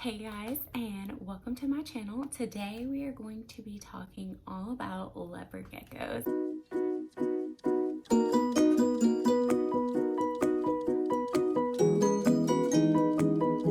Hey guys, and welcome to my channel. Today we are going to be talking all about leopard geckos.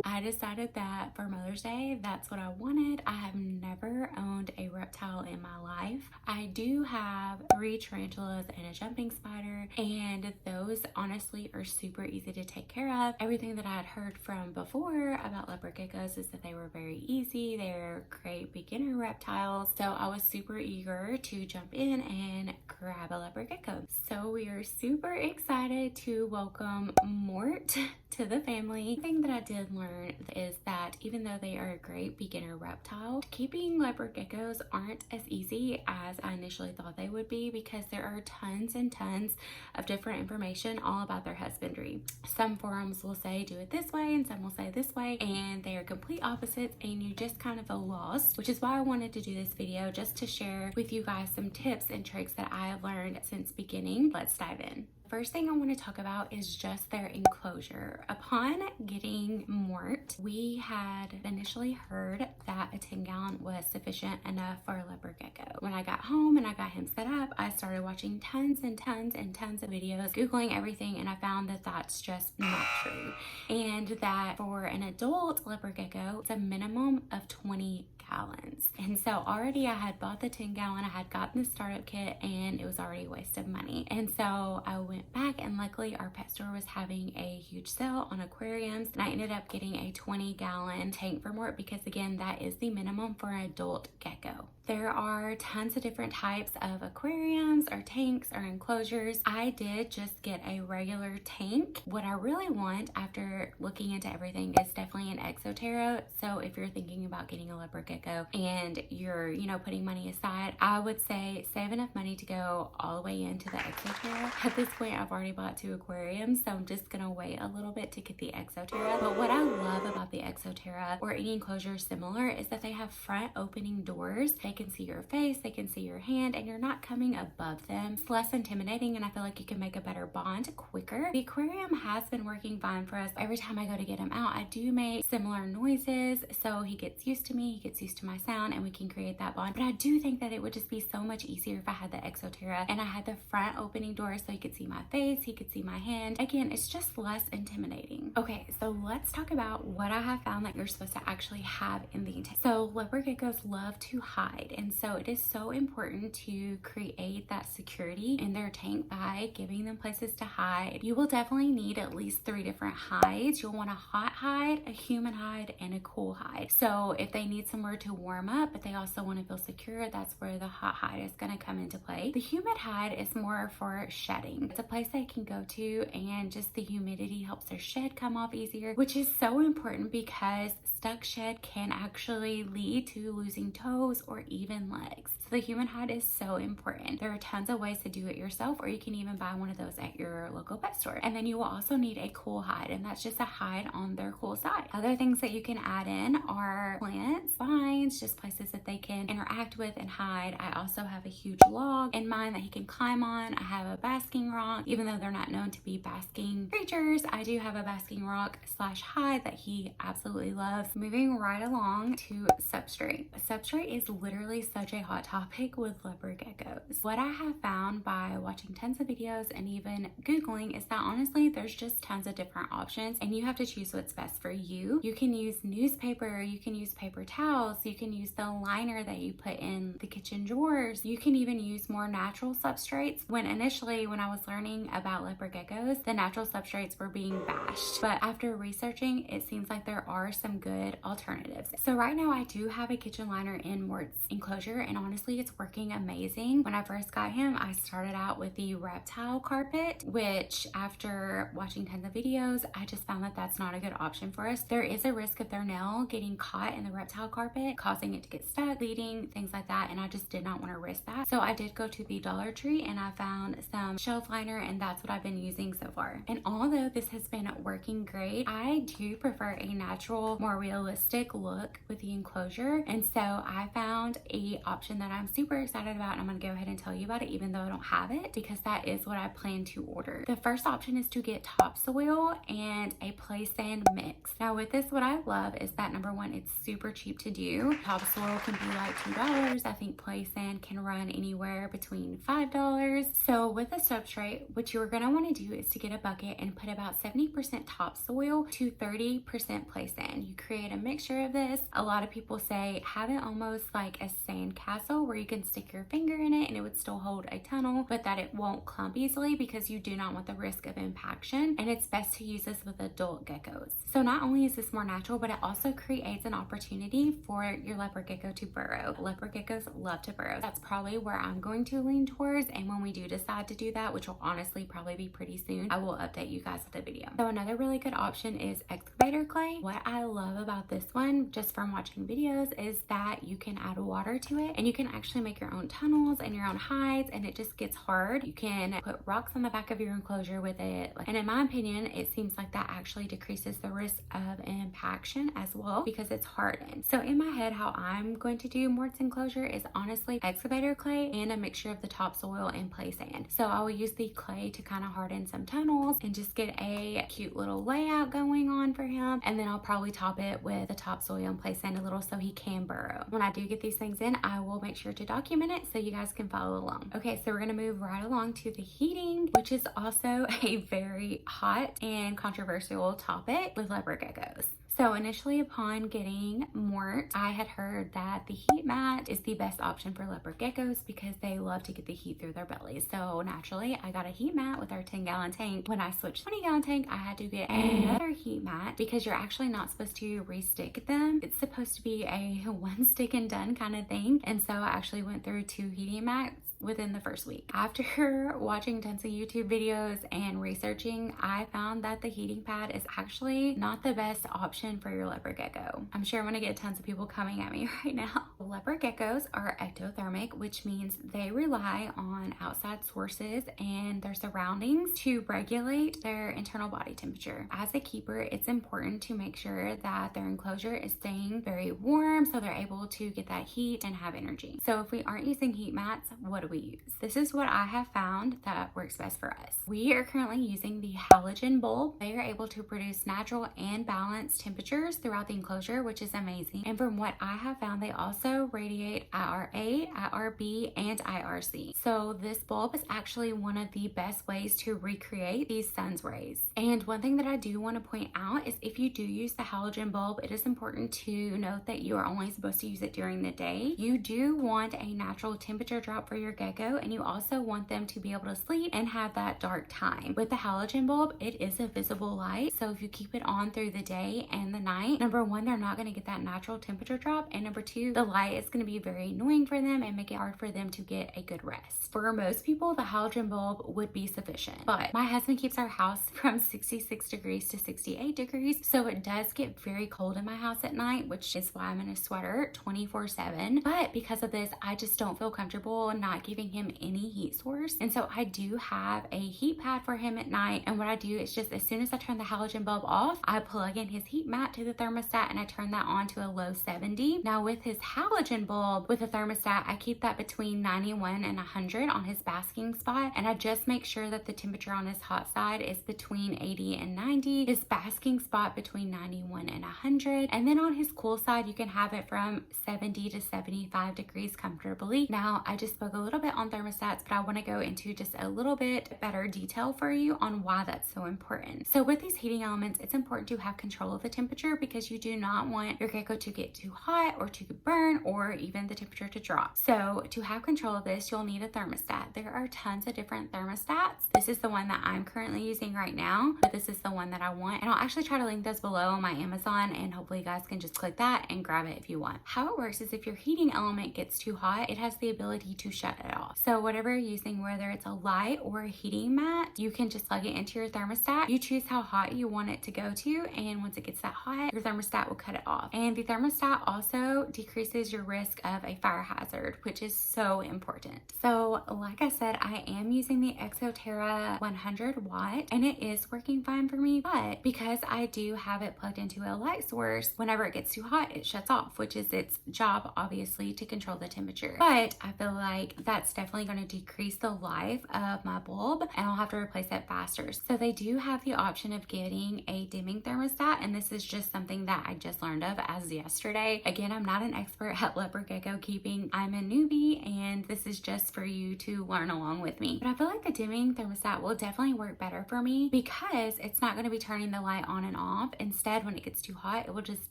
I decided that for Mother's Day, that's what I wanted. I have never owned a reptile in my life. I do have 3 tarantulas and a jumping spider, and those honestly are super easy to take care of. Everything that I had heard from before about leopard geckos is that they were very easy. They're great beginner reptiles. So I was super eager to jump in and grab a leopard gecko. So we are super excited to welcome Mort to the family. The thing that I did learn is that even though they are a great beginner reptile, keeping leopard geckos aren't as easy as I initially thought they would be, because there are tons and tons of different information all about their husbandry. Some forums will say do it this way and some will say this way, and they are complete opposites, and you just kind of feel lost, which is why I wanted to do this video, just to share with you guys some tips and tricks that I have learned since beginning. Let's dive in. First thing I want to talk about is just their enclosure. Upon getting Mort, we had initially heard that a 10-gallon was sufficient enough for a leopard gecko. When I got home and I got him set up, I started watching tons and tons and tons of videos, Googling everything, and I found that that's just not true. And that for an adult leopard gecko, it's a minimum of 20 gallons. And so already I had bought the 10-gallon, I had gotten the startup kit, and it was already a waste of money. And so I went back, and luckily our pet store was having a huge sale on aquariums, and I ended up getting a 20-gallon tank for Mort, because again, that is the minimum for an adult gecko. There are tons of different types of aquariums or tanks or enclosures. I did just get a regular tank. What I really want after looking into everything is definitely an Exoterra. So if you're thinking about getting a leopard gecko and you're, putting money aside, I would say save enough money to go all the way into the Exoterra. At this point, I've already bought 2 aquariums, so I'm just gonna wait a little bit to get the Exoterra. But what I love about the Exoterra or any enclosure similar is that they have front opening doors. They can see your face, they can see your hand, and you're not coming above them. It's less intimidating, and I feel like you can make a better bond quicker. The aquarium has been working fine for us. Every time I go to get him out, I do make similar noises, so he gets used to me, he gets used to my sound, and we can create that bond. But I do think that it would just be so much easier if I had the Exoterra and I had the front opening door so he could see my face, he could see my hand. Again, it's just less intimidating. Okay, so let's talk about what I have found that you're supposed to actually have in the tank. So leopard geckos love to hide, and so it is so important to create that security in their tank by giving them places to hide. You will definitely need at least 3 different hides. You'll want a hot hide, a humid hide, and a cool hide. So if they need somewhere to warm up, but they also want to feel secure, that's where the hot hide is going to come into play. The humid hide is more for shedding. It's a place they can go to, and just the humidity helps their shed come off easier, which is so important because stuck shed can actually lead to losing toes or even legs. So the humid hide is so important. There are tons of ways to do it yourself, or you can even buy one of those at your local pet store. And then you will also need a cool hide, and that's just a hide on their cool side. Other things that you can add in are plants, vines, just places that they can interact with and hide. I also have a huge log in mine that he can climb on. I have a basking rock. Even though they're not known to be basking creatures, I do have a basking rock / hide that he absolutely loves. Moving right along to substrate. Substrate is literally such a hot topic with leopard geckos. What I have found by watching tons of videos and even Googling is that honestly, there's just tons of different options, and you have to choose what's best for you. You can use newspaper, you can use paper towels, you can use the liner that you put in the kitchen drawers. You can even use more natural substrates. When I was learning about leopard geckos, the natural substrates were being bashed. But after researching, it seems like there are some good alternatives. So right now I do have a kitchen liner in Mort's enclosure, and honestly, it's working amazing. When I first got him, I started out with the Reptile carpet, which after watching tons of videos, I just found that that's not a good option for us. There is a risk of their nail getting caught in the Reptile carpet, causing it to get stuck, bleeding, things like that, and I just did not want to risk that. So I did go to the Dollar Tree and I found some shelf liner, and that's what I've been using so far. And although this has been working great, I do prefer a natural, more realistic realistic look with the enclosure. And so I found a option that I'm super excited about, and I'm gonna go ahead and tell you about it even though I don't have it, because that is what I plan to order. The first option is to get topsoil and a play sand mix. Now with this, what I love is that number one, it's super cheap to do. Topsoil can be like $2. I think play sand can run anywhere between $5. So with a substrate, what you're gonna wanna do is to get a bucket and put about 70% topsoil to 30% play sand. You create a mixture of this. A lot of people say have it almost like a sand castle where you can stick your finger in it and it would still hold a tunnel, but that it won't clump easily because you do not want the risk of impaction. And it's best to use this with adult geckos. So not only is this more natural, but it also creates an opportunity for your leopard gecko to burrow. Leopard geckos love to burrow. That's probably where I'm going to lean towards. And when we do decide to do that, which will honestly probably be pretty soon, I will update you guys with the video. So another really good option is excavator clay. What I love about this one, just from watching videos, is that you can add water to it and you can actually make your own tunnels and your own hides, and it just gets hard. You can put rocks on the back of your enclosure with it. And in my opinion, it seems like that actually decreases the risk of impaction as well because it's hardened. So in my head, how I'm going to do Mort's enclosure is honestly excavator clay and a mixture of the topsoil and play sand. So I will use the clay to kind of harden some tunnels and just get a cute little layout going on for him. And then I'll probably top it with the topsoil and play sand a little so he can burrow. When I do get these things in, I will make sure to document it so you guys can follow along. Okay, so we're gonna move right along to the heating, which is also a very hot and controversial topic with leopard geckos. So initially upon getting Mort, I had heard that the heat mat is the best option for leopard geckos because they love to get the heat through their bellies. So naturally, I got a heat mat with our 10-gallon tank. When I switched 20-gallon tank, I had to get another heat mat because you're actually not supposed to re-stick them. It's supposed to be a one stick and done kind of thing. And so I actually went through 2 heating mats within the first week. After watching tons of YouTube videos and researching, I found that the heating pad is actually not the best option for your leopard gecko. I'm sure I'm gonna get tons of people coming at me right now. Leopard geckos are ectothermic, which means they rely on outside sources and their surroundings to regulate their internal body temperature. As a keeper, it's important to make sure that their enclosure is staying very warm so they're able to get that heat and have energy. So if we aren't using heat mats, what do we use? This is what I have found that works best for us. We are currently using the halogen bulb. They are able to produce natural and balanced temperatures throughout the enclosure, which is amazing. And from what I have found, they also radiate IRA, IRB, and IRC. So this bulb is actually one of the best ways to recreate these sun's rays. And one thing that I do want to point out is if you do use the halogen bulb, it is important to note that you are only supposed to use it during the day. You do want a natural temperature drop for your gecko, and you also want them to be able to sleep and have that dark time. With the halogen bulb, it is a visible light, so if you keep it on through the day and the night, number one, they're not going to get that natural temperature drop, and number two, the light is going to be very annoying for them and make it hard for them to get a good rest. For most people, the halogen bulb would be sufficient, but my husband keeps our house from 66 degrees to 68 degrees, so it does get very cold in my house at night, which is why I'm in a sweater 24/7. But because of this, I just don't feel comfortable not giving him any heat source, and so I do have a heat pad for him at night. And what I do is just as soon as I turn the halogen bulb off, I plug in his heat mat to the thermostat and I turn that on to a low 70. Now with his halogen bulb with a thermostat, I keep that between 91 and 100 on his basking spot, and I just make sure that the temperature on his hot side is between 80 and 90, his basking spot between 91 and 100, and then on his cool side you can have it from 70 to 75 degrees comfortably. Now I just spoke a little bit on thermostats, but I want to go into just a little bit better detail for you on why that's so important. So with these heating elements, it's important to have control of the temperature because you do not want your gecko to get too hot or to burn or even the temperature to drop. So to have control of this, you'll need a thermostat. There are tons of different thermostats. This is the one that I'm currently using right now, but this is the one that I want, and I'll actually try to link those below on my Amazon, and hopefully you guys can just click that and grab it if you want. How it works is if your heating element gets too hot, it has the ability to shut it off. So whatever you're using, whether it's a light or a heating mat, you can just plug it into your thermostat. You choose how hot you want it to go to, and once it gets that hot, your thermostat will cut it off. And the thermostat also decreases decreases your risk of a fire hazard, which is so important. So like I said, I am using the Exoterra 100 watt and it is working fine for me, but because I do have it plugged into a light source, whenever it gets too hot, it shuts off, which is its job, obviously, to control the temperature. But I feel like that's definitely going to decrease the life of my bulb and I'll have to replace it faster. So they do have the option of getting a dimming thermostat, and this is just something that I just learned of as yesterday. Again, I'm not an expert at leopard gecko keeping. I'm a newbie and this is just for you to learn along with me. But I feel like the dimming thermostat will definitely work better for me because it's not going to be turning the light on and off. Instead, when it gets too hot, it will just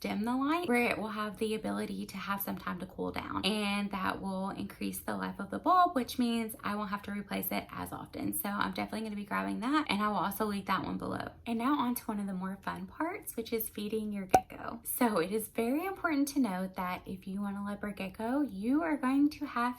dim the light where it will have the ability to have some time to cool down, and that will increase the life of the bulb, which means I won't have to replace it as often. So I'm definitely going to be grabbing that, and I will also link that one below. And now on to one of the more fun parts, which is feeding your gecko. So it is very important to note that if you want a leopard gecko, you are going to have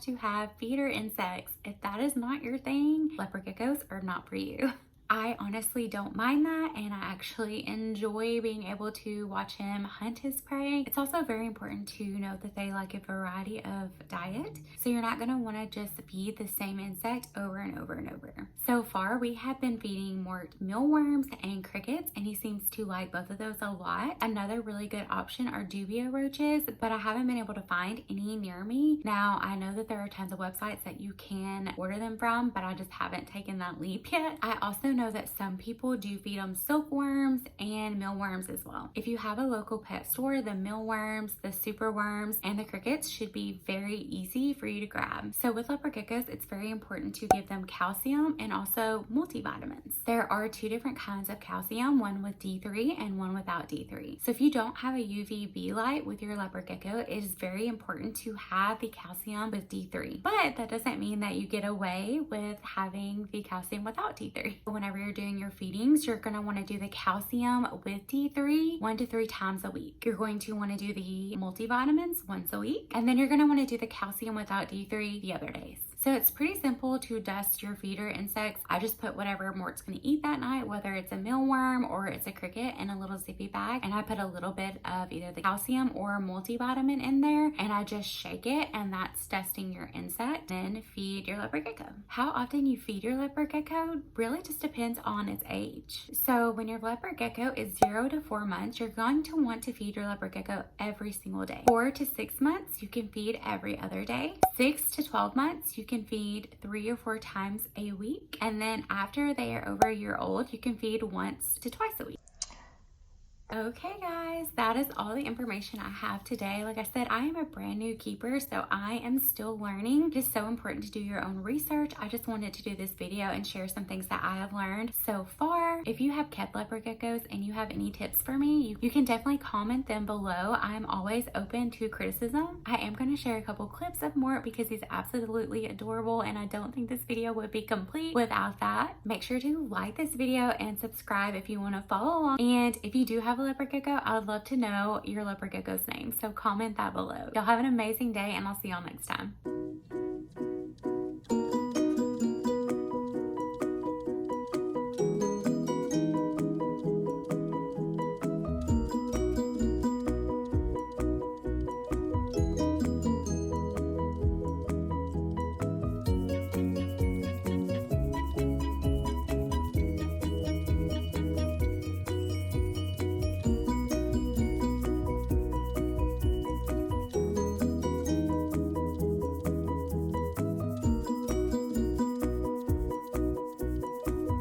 feeder insects. If that is not your thing, leopard geckos are not for you. I honestly don't mind that, and I actually enjoy being able to watch him hunt his prey. It's also very important to note that they like a variety of diet, so you're not going to want to just feed the same insect over and over and over. So far, we have been feeding Mort mealworms and crickets, and he seems to like both of those a lot. Another really good option are dubia roaches, but I haven't been able to find any near me. Now, I know that there are tons of websites that you can order them from, but I just haven't taken that leap yet. I also know that some people do feed them silkworms and mealworms as well. If you have a local pet store, the mealworms, the superworms, and the crickets should be very easy for you to grab. So with leopard geckos, it's very important to give them calcium and also multivitamins. There are two different kinds of calcium, one with D3 and one without D3. So if you don't have a UVB light with your leopard gecko, it is very important to have the calcium with D3. But that doesn't mean that you get away with having the calcium without D3. Whenever you're doing your feedings, you're going to want to do the calcium with D3 1 to 3 times a week. You're going to want to do the multivitamins once a week, and then you're going to want to do the calcium without D3 the other days. So it's pretty simple to dust your feeder insects. I just put whatever Mort's gonna eat that night, whether it's a mealworm or it's a cricket, in a little zippy bag. And I put a little bit of either the calcium or multivitamin in there, and I just shake it, and that's dusting your insect. Then feed your leopard gecko. How often you feed your leopard gecko really just depends on its age. So when your leopard gecko is 0 to 4 months, you're going to want to feed your leopard gecko every single day. 4 to 6 months, you can feed every other day. 6 to 12 months, you can feed 3 or 4 times a week. And then after they are over a year old, you can feed once to twice a week. Okay guys, that is all the information I have today. Like I said, I am a brand new keeper, so I am still learning. It is so important to do your own research. I just wanted to do this video and share some things that I have learned so far. If you have kept leopard geckos and you have any tips for me, you can definitely comment them below. I'm always open to criticism. I am going to share a couple clips of Mort because he's absolutely adorable, and I don't think this video would be complete without that. Make sure to like this video and subscribe if you want to follow along. And if you do have a leopard gecko, I would love to know your leopard gecko's name, so comment that below. Y'all have an amazing day, and I'll see y'all next time.